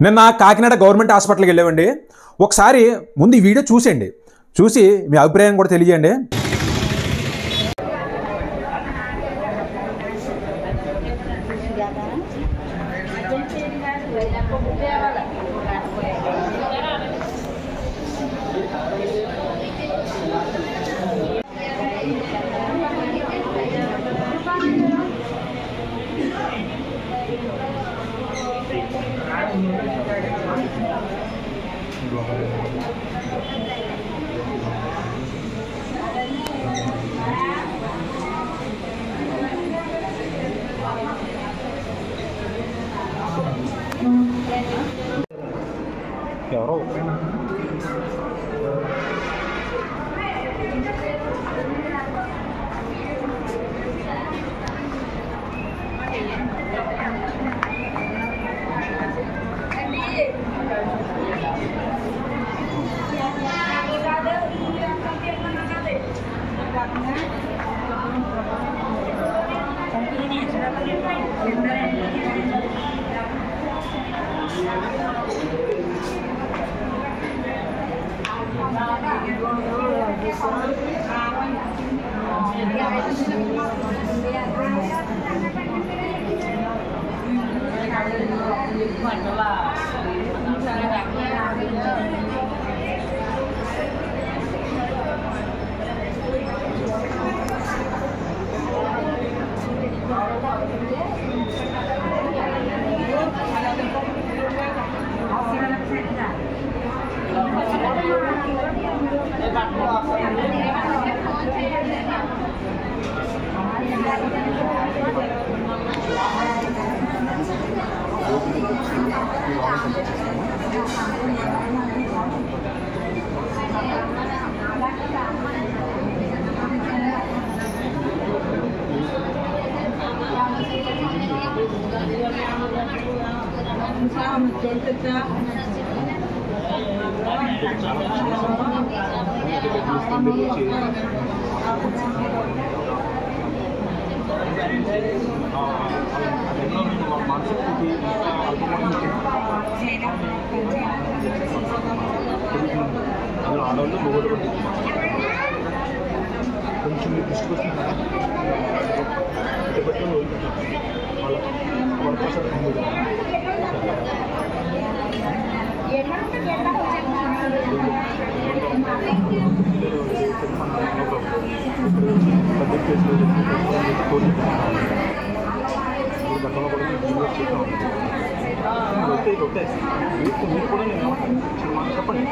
నిన్న కాకినాడ గవర్నమెంట్ హాస్పిటల్కి వెళ్ళామండి. ఒకసారి ముందు ఈ వీడియో చూసేయండి, చూసి మీ అభిప్రాయం కూడా తెలియజేయండి. ఎవరో కొంచెం దృష్టికి వస్తుంది. మీరు కూడా నేను చెప్పండి.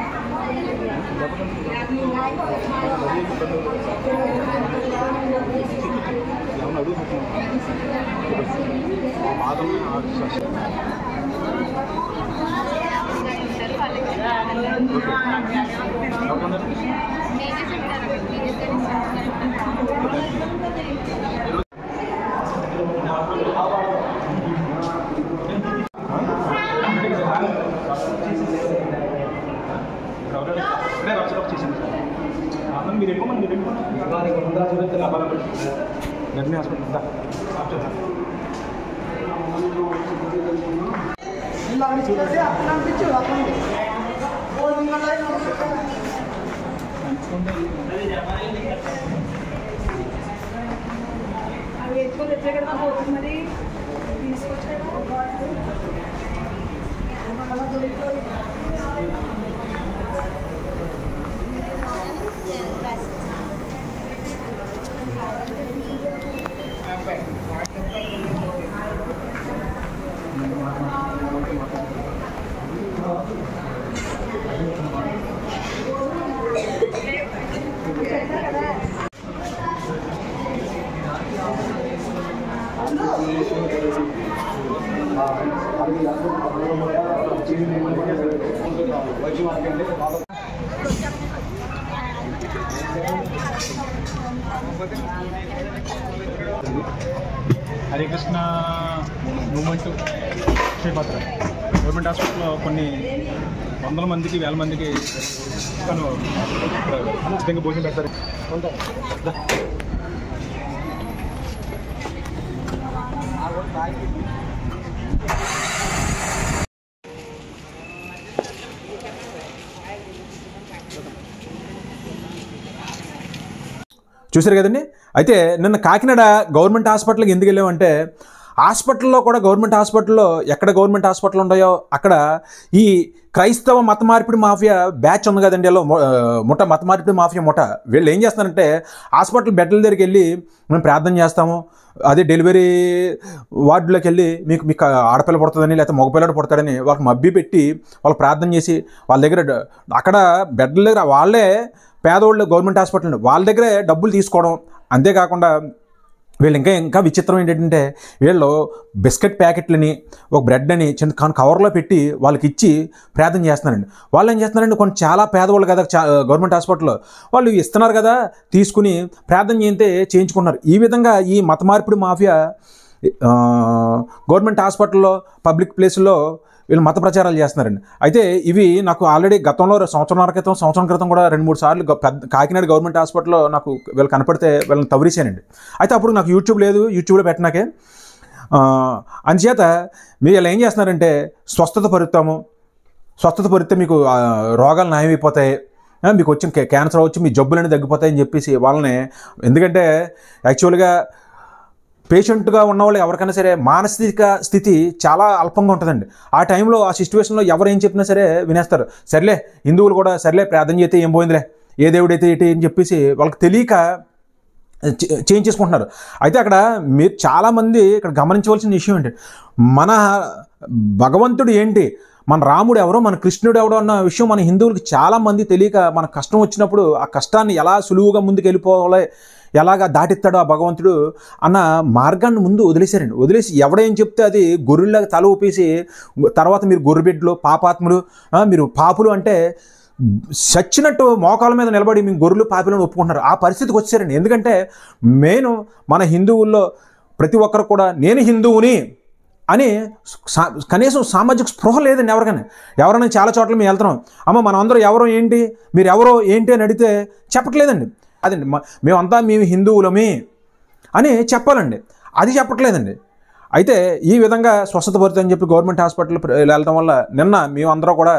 ఏమన్నా అడుగుతున్నాను మీరు ఎక్కువ మంది గర్భిణీ హాస్పిటల్ అవి ఎక్కువ ఎక్కడ పోతుంది మరి తీసుకొచ్చారు. హరే కృష్ణ మూమెంట్ శ్రీపాత్ర గవర్నమెంట్ హాస్పిటల్లో కొన్ని వందల మందికి వేల మందికి ఉచితంగా భోజనం పెడతారు. చూసారు కదండి. అయితే నిన్న కాకినాడ గవర్నమెంట్ హాస్పిటల్కి ఎందుకు వెళ్ళామంటే, హాస్పిటల్లో కూడా గవర్నమెంట్ హాస్పిటల్లో ఎక్కడ గవర్నమెంట్ హాస్పిటల్ ఉన్నాయో అక్కడ ఈ క్రైస్తవ మత మార్పిడి మాఫియా బ్యాచ్ ఉంది కదండి, వీళ్ళు మత మార్పిడి మాఫియా వీళ్ళు ఏం చేస్తారంటే హాస్పిటల్ బెడ్ల దగ్గరికి వెళ్ళి మేము ప్రార్థన చేస్తాము, అదే డెలివరీ వార్డులోకి వెళ్ళి మీకు ఆడపిల్ల పుడుతుందని లేకపోతే మగపిల్లడు పుడతాడని వాళ్ళకి మబ్బి పెట్టి వాళ్ళు ప్రార్థన చేసి వాళ్ళ దగ్గర అక్కడ బెడ్ల దగ్గర వాళ్ళే పేదవాళ్ళు గవర్నమెంట్ హాస్పిటల్ వాళ్ళ దగ్గరే డబ్బులు తీసుకోవడం. అంతేకాకుండా వీళ్ళు ఇంకా విచిత్రం ఏంటంటే వీళ్ళు బిస్కెట్ ప్యాకెట్లని ఒక బ్రెడ్ అని చిన్న కవర్లో పెట్టి వాళ్ళకి ఇచ్చి ప్రార్థన చేస్తున్నారండి. వాళ్ళు ఏం చేస్తున్నారండి, కొన్ని చాలా పేదవాళ్ళు కదా గవర్నమెంట్ హాస్పిటల్లో వాళ్ళు ఇస్తున్నారు కదా తీసుకుని ప్రార్థన చేయించుకున్నారు. ఈ విధంగా ఈ మత మార్పిడి మాఫియా గవర్నమెంట్ హాస్పిటల్లో పబ్లిక్ ప్లేసుల్లో వీళ్ళు మత ప్రచారాలు చేస్తున్నారండి. అయితే ఇవి నాకు ఆల్రెడీ గతంలో సంవత్సరం క్రితం కూడా 2-3 సార్లు కాకినాడ గవర్నమెంట్ హాస్పిటల్లో నాకు వీళ్ళు కనపడితే వీళ్ళని తవరిసానండి. అయితే అప్పుడు నాకు యూట్యూబ్ లేదు, యూట్యూబ్లో పెట్టినాకే అందుచేత వీళ్ళు ఏం చేస్తున్నారంటే స్వస్థత పరుస్తాము మీకు రోగాలు నయమైపోతాయి, మీకు వచ్చిన క్యాన్సర్ వచ్చి మీ జబ్బులన్నీ తగ్గిపోతాయని చెప్పేసి వాళ్ళని, ఎందుకంటే యాక్చువల్గా పేషెంట్గా ఉన్న వాళ్ళు ఎవరికైనా సరే మానసిక స్థితి చాలా అల్పంగా ఉంటుందండి. ఆ టైంలో ఆ సిచ్యువేషన్లో ఎవరు ఏం చెప్పినా సరే వినేస్తారు. సర్లే హిందువులు కూడా సర్లే ప్రార్థన చేస్తే ఏం పోయిందిలే, ఏ దేవుడైతే ఏంటి అని చెప్పేసి వాళ్ళకి తెలియక చేంజ్ చేసుకుంటున్నారు. అయితే అక్కడ మీరు చాలామంది ఇక్కడ గమనించవలసిన విషయం ఏంటి, మన భగవంతుడు ఏంటి, మన రాముడు ఎవరో మన కృష్ణుడు ఎవడో అన్న విషయం మన హిందువులకి చాలామంది తెలియక మన కష్టం వచ్చినప్పుడు ఆ కష్టాన్ని ఎలా సులువుగా ముందుకు వెళ్ళిపోవాలి, ఎలాగా దాటిస్తాడో ఆ భగవంతుడు అన్న మార్గాన్ని ముందు వదిలేసి ఎవడేం చెప్తే అది గొర్రెలాగా తల ఊపేసి తర్వాత మీరు గొర్రెబిడ్డలు పాపాత్ములు మీరు పాపులు అంటే చచ్చినట్టు మోకాల మీద నిలబడి మీ గొర్రెలు పాపులను ఒప్పుకుంటున్నారు. ఆ పరిస్థితికి వచ్చారండి. ఎందుకంటే మెయిన్ మన హిందువుల్లో ప్రతి ఒక్కరు కూడా నేను హిందువుని అని కనీసం సామాజిక స్పృహ లేదండి ఎవరైనా చాలా చోట్ల మేము వెళ్తున్నాం, అమ్మ మనం అందరూ ఎవరో ఏంటి మీరు ఎవరో ఏంటి అని అడిగితే చెప్పట్లేదండి. అదండి మేమంతా మేము హిందువులమే అని చెప్పాలండి, అది చెప్పట్లేదండి. అయితే ఈ విధంగా స్వస్థత పడుతుందని చెప్పి గవర్నమెంట్ హాస్పిటల్ వెళ్ళడం వల్ల నిన్న మేమందరం కూడా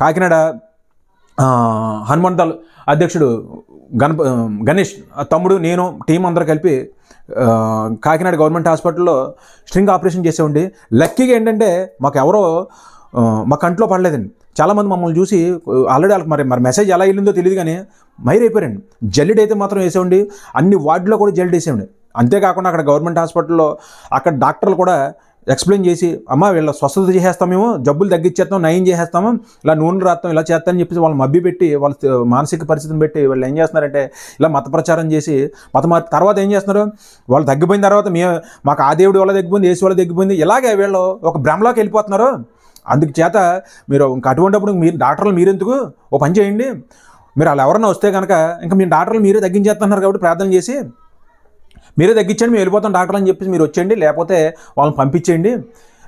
కాకినాడ హనుమంతల్ అధ్యక్షుడు గణేష్ తమ్ముడు నేను టీం అందరూ కలిపి కాకినాడ గవర్నమెంట్ హాస్పిటల్లో స్ట్రింగ్ ఆపరేషన్ చేసేవండి. లక్కీగా ఏంటంటే మాకు ఎవరో మా కంట్లో పడలేదండి. చాలామంది మమ్మల్ని చూసి ఆల్రెడీ వాళ్ళకి మరి మెసేజ్ ఎలా వెళ్ళిందో తెలియదు కానీ మైరైపోయారండి. జల్లిడ్ అయితే మాత్రం వేసేవండి, అన్ని వార్డులో కూడా జల్లిడ్ వేసేవండి. అంతేకాకుండా అక్కడ గవర్నమెంట్ హాస్పిటల్లో అక్కడ డాక్టర్లు కూడా ఎక్స్ప్లెయిన్ చేసి అమ్మ వీళ్ళ స్వస్థత చేసేస్తాం, మేము జబ్బులు తగ్గించేస్తాం, నయం చేసేస్తాము, ఇలా నూనె రాస్తాం, ఇలా చేస్తామని చెప్పేసి వాళ్ళు మబ్బి పెట్టి వాళ్ళ మానసిక పరిస్థితిని పెట్టి వాళ్ళు ఏం చేస్తున్నారంటే ఇలా మత ప్రచారం చేసి తర్వాత ఏం చేస్తున్నారు, వాళ్ళు తగ్గిపోయిన తర్వాత మాకు ఆ దేవుడి వల్ల తగ్గిపోయింది, ఏసు వల్ల తగ్గిపోయింది, ఇలాగే వీళ్ళు ఒక భ్రమలోకి వెళ్ళిపోతున్నారు. అందుకు చేత మీరు ఇంకా అటువంటిప్పుడు మీరు డాక్టర్లు మీరెందుకు ఓ పని చేయండి, మీరు వాళ్ళు ఎవరన్నా వస్తే కనుక ఇంకా మీ డాక్టర్లు మీరే తగ్గించేస్తున్నారు కాబట్టి ప్రార్థన చేసి మీరే తగ్గించండి, మేము వెళ్ళిపోతాం డాక్టర్ అని చెప్పేసి మీరు వచ్చేయండి, లేకపోతే వాళ్ళని పంపించేయండి,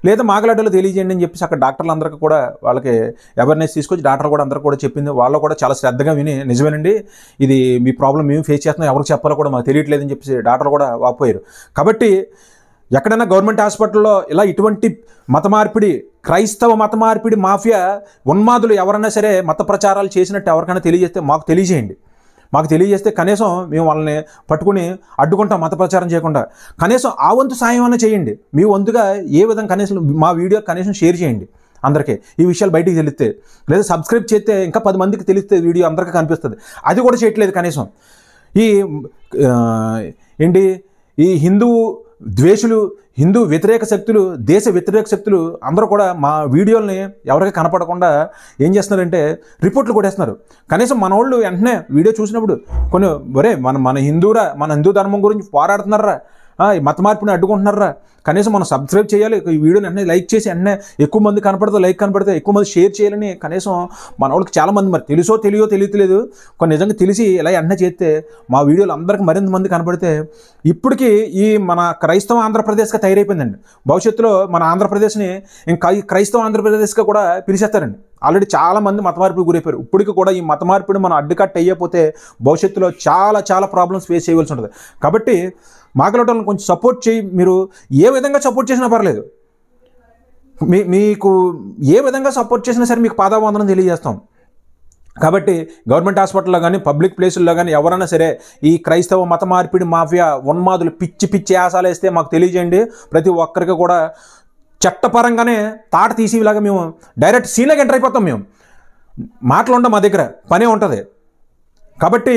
లేదా మాగలడ్డలో తెలియజేయండి అని చెప్పేసి అక్కడ డాక్టర్లు అందరికీ కూడా వాళ్ళకి అవేర్నెస్ తీసుకొచ్చి డాక్టర్లు కూడా అందరూ కూడా చెప్పింది. వాళ్ళు కూడా చాలా శ్రద్ధగా విని నిజమేనండి ఇది మీ ప్రాబ్లం మేము ఫేస్ చేస్తున్నాం, ఎవరికి చెప్పాలో కూడా మాకు తెలియట్లేదని చెప్పేసి డాక్టర్లు కూడా వాపోయారు. కాబట్టి ఎక్కడైనా గవర్నమెంట్ హాస్పిటల్లో ఇలా ఇటువంటి మత మార్పిడి క్రైస్తవ మత మార్పిడి మాఫియా ఉన్మాదులు ఎవరైనా సరే మత ప్రచారాలు చేసినట్టు ఎవరికైనా తెలియజేస్తే మాకు తెలియజేస్తే కనీసం మేము వాళ్ళని పట్టుకుని అడ్డుకుంటాం. మత ప్రచారం చేయకుండా కనీసం ఆ వంతు సాయం అన్న చేయండి. మీ వంతుగా ఏ విధంగా కనీసం మా వీడియో కనీసం షేర్ చేయండి అందరికీ, ఈ విషయాలు బయటికి తెలిస్తే, లేదా సబ్స్క్రైబ్ చేస్తే ఇంకా 10 మందికి తెలిస్తే వీడియో అందరికీ కనిపిస్తుంది. అది కూడా చేయట్లేదు కనీసం. ఈ హిందూ ద్వేషులు, హిందూ వ్యతిరేక శక్తులు, దేశ వ్యతిరేక శక్తులు అందరూ కూడా మా వీడియోల్ని ఎవరికి కనపడకుండా ఏం చేస్తున్నారంటే రిపోర్ట్లు కొట్టేస్తున్నారు. కనీసం మన వాళ్ళు వెంటనే వీడియో చూసినప్పుడు కొన్ని మన హిందూ ధర్మం గురించి పోరాడుతున్నారా, ఈ మత మార్పుని అడ్డుకుంటున్నారా, కనీసం మనం సబ్స్క్రైబ్ చేయాలి, ఈ వీడియోని వెంటనే లైక్ చేసి వెంటనే ఎక్కువ మంది కనపడితే ఎక్కువ మంది షేర్ చేయాలని కనీసం మన వాళ్ళకి చాలామంది మరి తెలియట్లేదు కొన్ని నిజంగా తెలిసి ఇలా వెంటనే చేస్తే మా వీడియోలు అందరికీ మరింత మంది కనపడితే ఇప్పటికీ ఈ మన క్రైస్తవ ఆంధ్రప్రదేశ్గా తయారైపోయిందండి. భవిష్యత్తులో మన ఆంధ్రప్రదేశ్ని ఇంకా క్రైస్తవ ఆంధ్రప్రదేశ్గా కూడా పిలిచేస్తారండి. ఆల్రెడీ చాలామంది మత మార్పిడి గురైపోయారు. ఇప్పటికి కూడా ఈ మత మార్పిడి మనం అడ్డుకట్ట అయ్యకపోతే భవిష్యత్తులో చాలా ప్రాబ్లమ్స్ ఫేస్ చేయవలసి ఉంటుంది. కాబట్టి మాగలటోళ్ళని కొంచెం సపోర్ట్ చేయి. మీరు ఏ విధంగా సపోర్ట్ చేసినా పర్లేదు, మీకు ఏ విధంగా సపోర్ట్ చేసినా సరే మీకు పాదావందనం తెలియజేస్తాం. కాబట్టి గవర్నమెంట్ హాస్పిటల్లో కానీ పబ్లిక్ ప్లేసుల్లో కానీ ఎవరైనా సరే ఈ క్రైస్తవ మత మార్పిడి మాఫియా ఉన్మాదులు పిచ్చి పిచ్చి ఆశాలు వేస్తే మాకు తెలియజేయండి. ప్రతి ఒక్కరికి కూడా చట్టపరంగానే తాట తీసేలాగా మేము డైరెక్ట్ సీన్లోకి ఎంటర్ అయిపోతాం. మేము మాటలు ఉండవు, మా దగ్గర పనే ఉంటుంది. కాబట్టి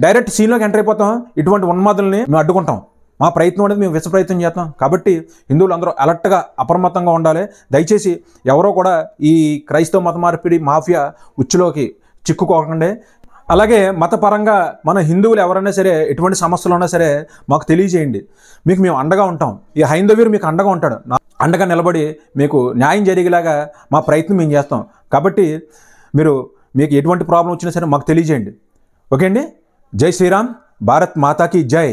డైరెక్ట్ సీన్లోకి ఎంటర్ అయిపోతాం. ఇటువంటి ఉన్మాదుల్ని మేము అడ్డుకుంటాం. మా ప్రయత్నం అనేది మేము విష ప్రయత్నం చేస్తాం. కాబట్టి హిందువులు అందరూ అలర్ట్గా అప్రమత్తంగా ఉండాలి. దయచేసి ఎవరో కూడా ఈ క్రైస్తవ మత మార్పిడి మాఫియా ఉచ్చులోకి చిక్కుకోకండి. అలాగే మతపరంగా మన హిందువులు ఎవరైనా సరే ఎటువంటి సమస్యలు ఉన్నా సరే మాకు తెలియజేయండి. మీకు మేము అండగా ఉంటాం. ఈ హైందవీరు మీకు అండగా ఉంటాడు. అండగా నిలబడి మీకు న్యాయం జరిగేలాగా మా ప్రయత్నం మేము చేస్తాం. కాబట్టి మీకు ఎటువంటి ప్రాబ్లం వచ్చినా సరే మాకు తెలియజేయండి. ఓకే అండి. జై శ్రీరామ్. భారత్ మాతాకి జై.